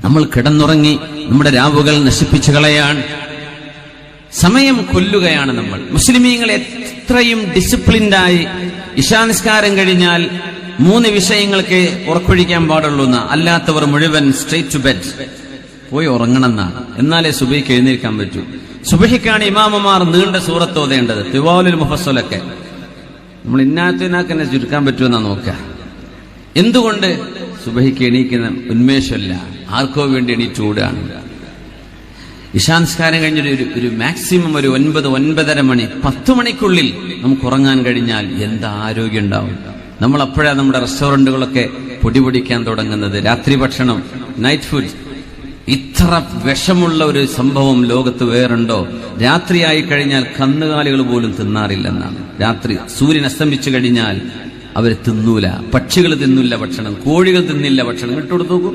നമ്മൾ കിടന്നുറങ്ങി നമ്മുടെ രാവുകൾ നശിപ്പിച്ചു കളയാൻ, സമയം കൊല്ലുകയാണ് നമ്മൾ. മുസ്ലിമീങ്ങൾ എത്രയും ഡിസിപ്ലിൻഡായി ഇശാനിസ്കാരം കഴിഞ്ഞാൽ 3 വിഷയങ്ങൾക്ക് ഉറക്കൊഴിക്കാൻ പാടുള്ളൂ എന്നാ, അല്ലാത്തവർ മുഴുവൻ സ്ട്രേറ്റ് ടു ബെഡ് പോയി ഉറങ്ങണമെന്നാണ്. എന്നാലേ സുബഹിക്ക് എഴുന്നേൽക്കാൻ പറ്റൂ. സുബഹിക്കാണ് ഇമാമമാർ നീണ്ട സൂറത്ത് ഓതേണ്ടത്, തിവാലുൽ മുഫസ്സലൊക്കെ. നമ്മൾ ഇന്നാത്തിനാക്കെന്നെ ചുരുക്കാൻ പറ്റുമെന്നാ നോക്കുക. എന്തുകൊണ്ട്? സുബഹിക്ക് എണീക്കുന്ന ഉന്മേഷമല്ല, ആർക്കോ വേണ്ടി എണീറ്റൂടാണ്. ഇശാൻസ്കാരം കഴിഞ്ഞൊരു മാക്സിമം ഒരു 9-9:30 മണി, 10 മണിക്കുള്ളിൽ നമുക്ക് ഉറങ്ങാൻ കഴിഞ്ഞാൽ എന്താ ആരോഗ്യം ഉണ്ടാവും. നമ്മൾ അപ്പോഴാണ് നമ്മുടെ റെസ്റ്റോറന്റുകളൊക്കെ പൊടിപൊടിക്കാൻ തുടങ്ങുന്നത്. രാത്രി ഭക്ഷണം, നൈറ്റ് ഫുഡ്, ഇത്ര വിഷമുള്ള ഒരു സംഭവം ലോകത്ത് വേറുണ്ടോ? രാത്രിയായി കഴിഞ്ഞാൽ കന്നുകാലികൾ പോലും തിന്നാറില്ലെന്നാണ്. രാത്രി സൂര്യൻ അസ്തമിച്ചു കഴിഞ്ഞാൽ അവർ തിന്നൂല, പക്ഷികൾ തിന്നില്ല ഭക്ഷണം, കോഴികൾ തിന്നില്ല ഭക്ഷണം. ഇട്ടുകൊടുത്തു നോക്കും,